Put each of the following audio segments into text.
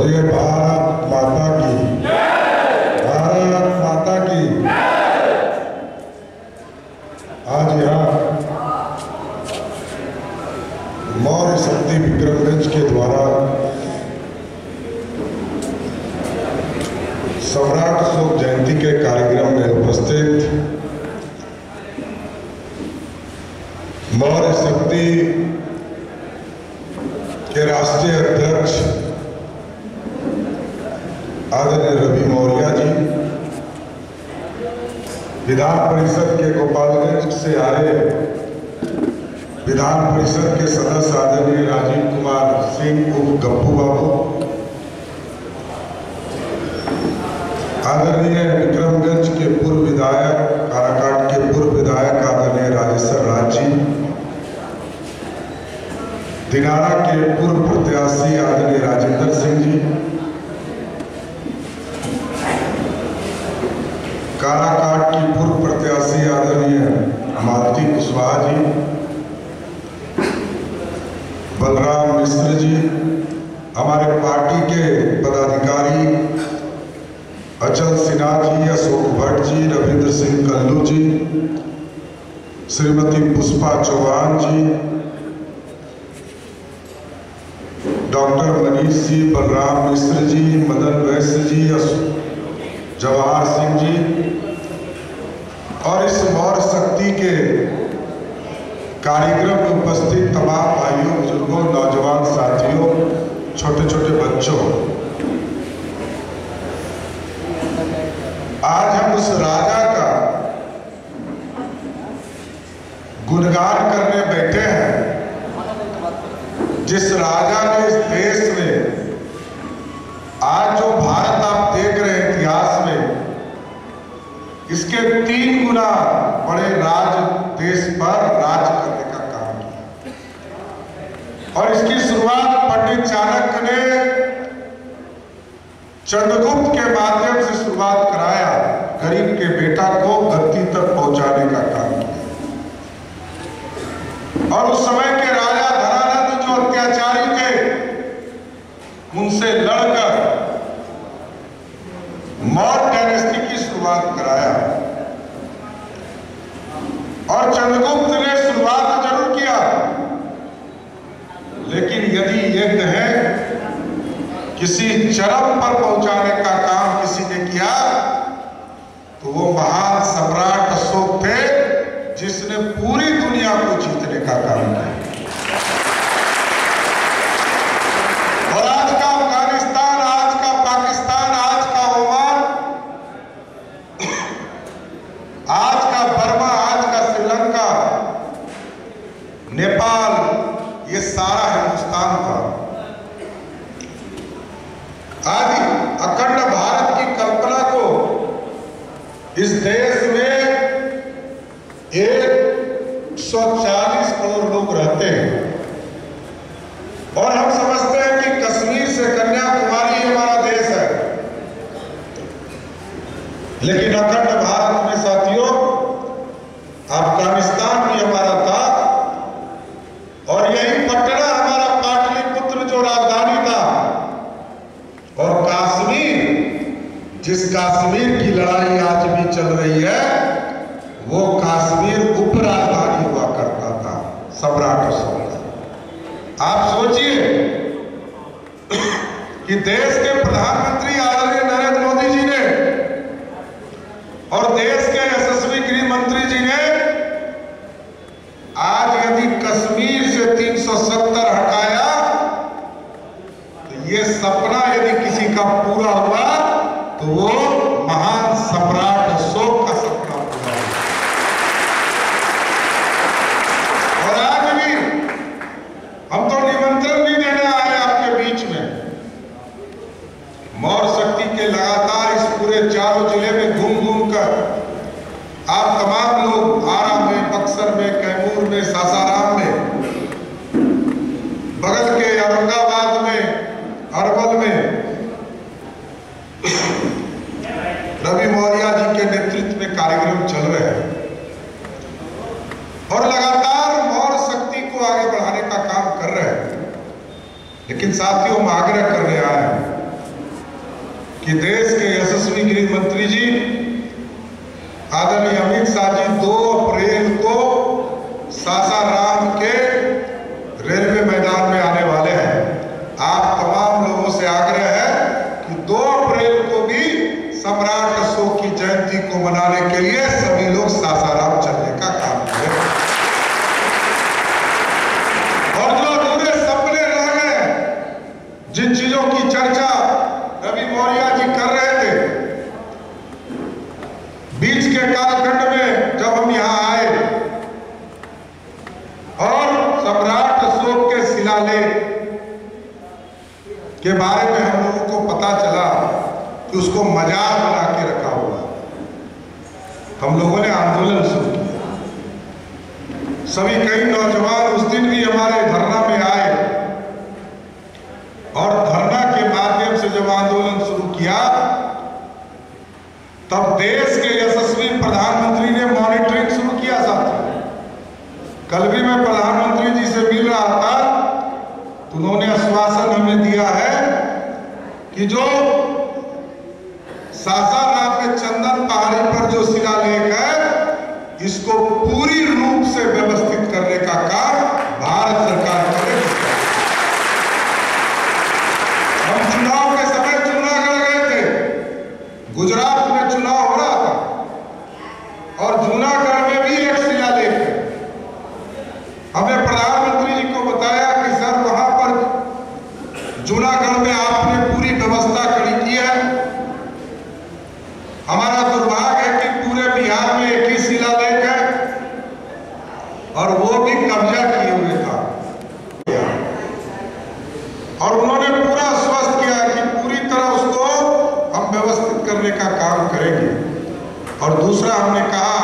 बोलिए भारत माता की, भारत माता की। आज यहाँ मौर्य शक्ति विक्रमगंज के द्वारा सम्राट अशोक जयंती के कार्यक्रम में उपस्थित मौर्य शक्ति के राष्ट्रीय अध्यक्ष आदरणीय रवि मौर्य जी, विधान परिषद के गोपालगंज से आए विधान परिषद के सदस्य आदरणीय राजीव कुमार सिंह उर्फ गप्पू बाबू, आदरणीय विक्रमगंज के पूर्व विधायक, काराकाट के पूर्व विधायक आदरणीय राजेश्वर राज जी, दिनारा के पूर्व प्रत्याशी आदरणीय राजेंद्र सिंह जी, काराकाट की पूर्व प्रत्याशी आदरणीय मालती कुशवाहा जी, बलराम मिश्र जी, हमारे पार्टी के पदाधिकारी अचल सिन्हा जी, अशोक भट्ट जी, रविंद्र सिंह कल्लू जी, श्रीमती पुष्पा चौहान जी, डॉक्टर मनीष जी, बलराम मिश्र जी, मदन वैश्य जी, जवाहर सिंह जी और इस मौर्य शक्ति के कार्यक्रम में उपस्थित तमाम भाइयों, बुजुर्गों, नौजवान साथियों, छोटे छोटे बच्चों, आज हम उस राजा का गुणगान करने बैठे हैं जिस राजा ने इस देश में आज जो भारत आप देख रहे हैं इतिहास में, इसके 3 गुना बड़े राज देश पर राज करने का काम किया। और इसकी शुरुआत पंडित चाणक्य ने चंद्रगुप्त के माध्यम से शुरुआत कराया, गरीब के बेटा को गद्दी तक पहुंचाने का काम किया। और उस समय के राजा धनानंद जो अत्याचारी थे, उनसे लड़कर मौर्य डायनेस्टी की शुरुआत कराया। और चंद्रगुप्त ने शुरुआत जरूर किया, लेकिन यदि यज्ञ है किसी चरम पर पहुंचाने का काम किसी ने किया तो वो महान सम्राट अशोक थे, जिसने पूरी दुनिया को जीतने का काम किया। और आज का अफगानिस्तान, आज का पाकिस्तान, आज का ओमान, आज का बर्मा, आज का श्रीलंका, नेपाल, ये सारा हिंदुस्तान था। आज अखंड भारत की कल्पना को इस देश में 140 करोड़ लोग रहते हैं और हम समझते हैं कि कश्मीर से कन्याकुमारी हमारा देश है, लेकिन अखंड भारत में साथियों अफगानिस्तान भी हमारा था और यही पटना हमारा पाटलिपुत्र जो राजधानी था, और कश्मीर, जिस कश्मीर की लड़ाई आज भी चल रही है, वो कश्मीर उप राजधानी हुआ करता था सम्राट अशोक का। आप सोचिए कि देश के प्रधानमंत्री आदरणीय नरेंद्र मोदी जी ने और देश के यशस्वी गृह मंत्री जी ने आज यदि कश्मीर से 370 हटाया तो ये सपना यदि किसी का पूरा हुआ तो वो महान सम्राट अशोक का सपना पूरा हुआ। और आज भी हम तो निमंत्रण भी देने आए आपके बीच में। मौर्य शक्ति के लगातार इस पूरे चारों जिले में घूम घूम कर आप तमाम लोग आरा में, बक्सर में, कैमूर में, सासाराम में, बगल के औरंगाबाद में, अरवल में रवि मौर्य जी के नेतृत्व में कार्यक्रम चल रहे हैं और लगातार मौर्य शक्ति को आगे बढ़ाने का काम कर रहे हैं। लेकिन साथियों, हम आग्रह करने आए हैं कि देश के यशस्वी गृह मंत्री जी आदरणीय अमित शाह जी 2 अप्रैल को सासाराम के रेलवे मैदान में आने वाले हैं। आप तमाम लोगों से आग्रह है कि 2 अप्रैल को भी सम्राट अशोक की जयंती को मनाने के लिए सभी लोग सासाराम चलने का काम करें। और जो अधूरे सपने रह गए, जिन चीजों की चर्चा रवि मौर्य जी कर रहे थे, बीच के कालखंड में जब हम यहां आए और सम्राट अशोक के शिलालेख के बारे में हम लोगों को पता चला कि उसको मजाक बना के रखा हुआ, हम लोगों ने आंदोलन शुरू किया। सभी कई नौजवान उस दिन भी हमारे धरना में आए और धरना के माध्यम से जब आंदोलन शुरू किया तब देश के यशस्वी प्रधानमंत्री ने मॉनिटरिंग शुरू किया। साथ कल भी मैं प्रधानमंत्री जी से मिल रहा था, उन्होंने आश्वासन हमें दिया है कि जो सासाराम में चंदन पहाड़ी पर जो शिलालेख है, इसको पूरी रूप से व्यवस्थित करने का काम भारत सरकार करेगी। हम चुनाव के समय जूनागढ़ गए थे, गुजरात में चुनाव हो रहा था और जूनागढ़ में भी एक शिलालेख है। हमें प्रधानमंत्री जी को बताया कि सर वहां पर जूनागढ़ में आपने पूरी व्यवस्था खड़ी की है। हमारा दुर्भाग्य है कि पूरे बिहार में एक ही शिलालेख है और वो भी कब्जा किए हुए था। और उन्होंने पूरा आश्वस्त किया कि पूरी तरह उसको हम व्यवस्थित करने का काम करेंगे। और दूसरा हमने कहा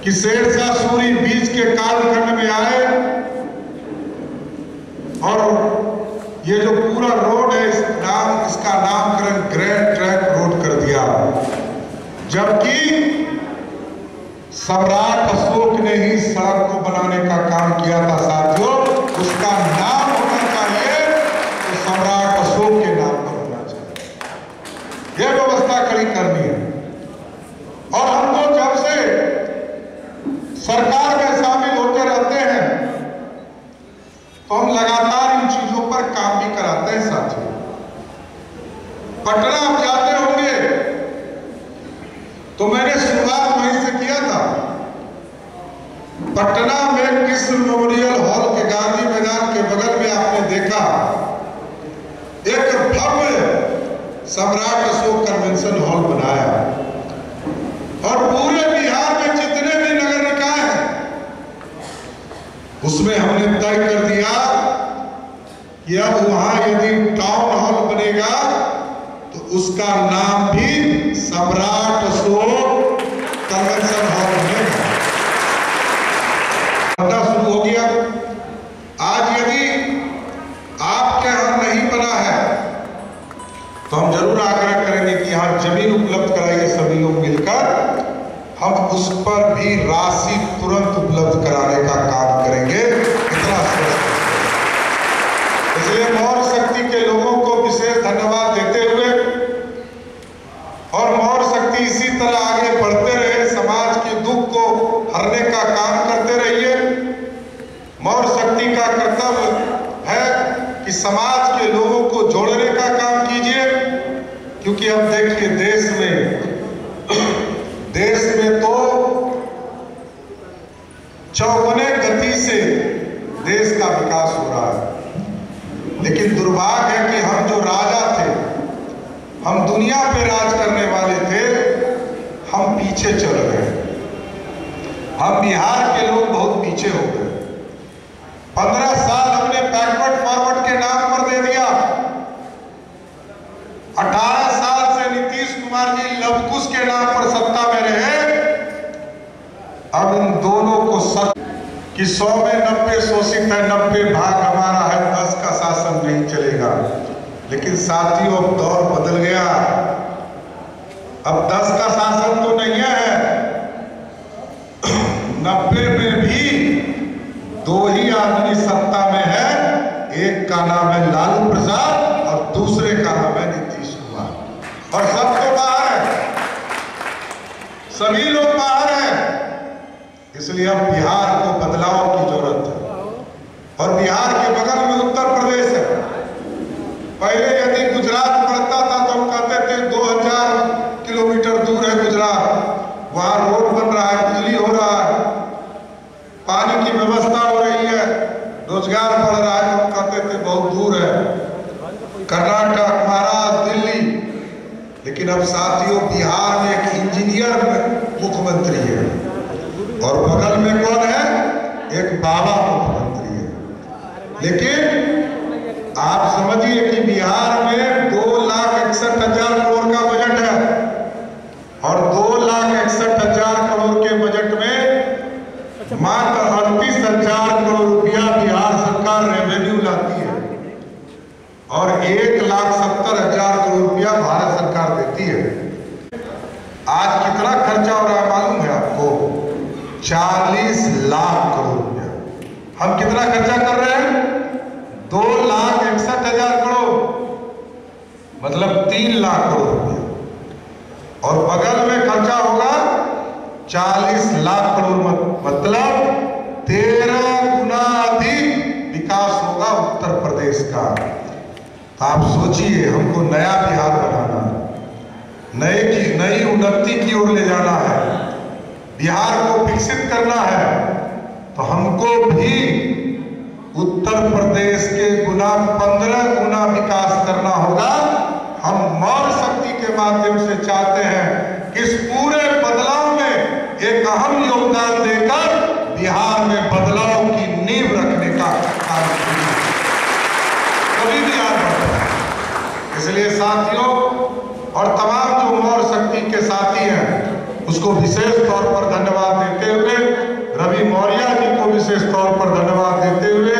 कि शेरशाह सूरी बीच के कालखंड में आए और ये जो पूरा रोड है इसका नामकरण ग्रैंड ट्रैंक रोड कर दिया, जबकि सम्राट अशोक ने ही सड़क को बनाने का काम किया था। साथियों, उसका नाम होना चाहिए तो सम्राट अशोक के नाम पर होना चाहिए। यह व्यवस्था खड़ी करनी है। और हम तो जब से सरकार में शामिल होते रहते हैं तो हम लगातार इन चीजों पर काम भी कराते हैं। साथियों, पटना आप जाते होंगे तो मैंने शुरुआत वहीं से किया था। पटना में कृष्ण मेमोरियल हॉल के गांधी मैदान के बगल में आपने देखा एक भव्य सम्राट अशोक कन्वेंशन हॉल बनाया और पूरे बिहार में जितने भी नगर निकाय हैं उसमें हमने तय कर दिया कि अब वहां यदि टाउन हॉल बनेगा तो उसका नाम भी सम्राट अशोक कन्वेंशन हॉल बनेगा। शुरू हो गया। आज यदि आपके यहां नहीं बना है तो हम जरूर आग्रह करेंगे कि यहां जमीन उपलब्ध कराइए। सभी लोग मिलकर हम उस पर भी राशि तुरंत उपलब्ध कराने का काम करेंगे। इतना इसलिए मौर्य शक्ति के लोगों को विशेष धन्यवाद देते हुए और मौर्य शक्ति इसी तरह आगे बढ़ते रहे, समाज के दुख को हरने का काम करते रहिए। मौर्य शक्ति का कर्तव्य है कि समाज के लोगों को जोड़ने का काम कीजिए, क्योंकि अब देखिए देश में तो चौगुने गति से देश का विकास हो रहा है। लेकिन दुर्भाग्य है कि हम जो राजा थे, हम दुनिया पे राज करने वाले थे, हम पीछे चल रहे हैं। हम बिहार के लोग बहुत पीछे हो गए। 15 साल हमने बैकवर्ड फॉरवर्ड के नाम पर दे दिया। 18 साल से नीतीश कुमार जी लवकुश के नाम पर सत्ता में रहे। अब इन दोनों को सत्य कि 100 में 90 शोषित है, 90 भाग हमारा है, 10 का शासन नहीं चलेगा। लेकिन साथियों, अब दौर बदल गया। अब 10 का शासन तो नहीं है, 90 में भी 2 ही आदमी सत्ता में है। एक का नाम है लालू प्रसाद और दूसरे का नाम है नीतीश सभी लोग बाहर हैं, इसलिए अब बिहार को बदलाव की जरूरत है। और बिहार के बगल में उत्तर प्रदेश है। पहले यदि गुजरात पड़ता था तो हम कहते थे 2000 किलोमीटर दूर है गुजरात, वहां रोड बन रहा है, बिजली हो रहा है, पानी की व्यवस्था हो रही है, रोजगार बढ़ रहा है, हम कहते थे बहुत दूर है, कर्नाटक, महाराष्ट्र, दिल्ली। लेकिन अब साथियों बिहार में एक इंजीनियर मुख्यमंत्री है और बगल में कौन है? एक बाबा मुख्यमंत्री है। लेकिन आप समझिए कि बिहार में 2,61,000 करोड़ का बजट है और 2,61,000 करोड़ के बजट में मात्र 38,000 करोड़ रुपया बिहार सरकार रेवेन्यू लाती है और 1,70,000 करोड़ रुपया भारत सरकार देती है। आज कितना खर्चा हो रहा है मालूम है आपको? 40 लाख करोड़ रुपया। हम कितना खर्चा कर रहे हैं? 2,61,000 करोड़, मतलब 3 लाख करोड़ रुपया। और बगल में खर्चा होगा 40 लाख करोड़, मतलब 13 गुना अधिक विकास होगा उत्तर प्रदेश का। तो आप सोचिए, हमको नया बिहार बनाना है, नई उन्नति की ओर ले जाना है, बिहार को विकसित करना है, तो हमको भी उत्तर प्रदेश के 15 गुना विकास करना होगा। हम मौर्य शक्ति के माध्यम से चाहते हैं कि इस पूरे बदलाव में एक अहम योगदान देकर बिहार में बदलाव की नींव रखने का काम किया, कभी भी याद रखना। इसलिए साथियों और तमाम जो मौर्य शक्ति के साथी हैं उसको विशेष तौर पर धन्यवाद देते हुए, रवि मौर्य जी को विशेष तौर पर धन्यवाद देते हुए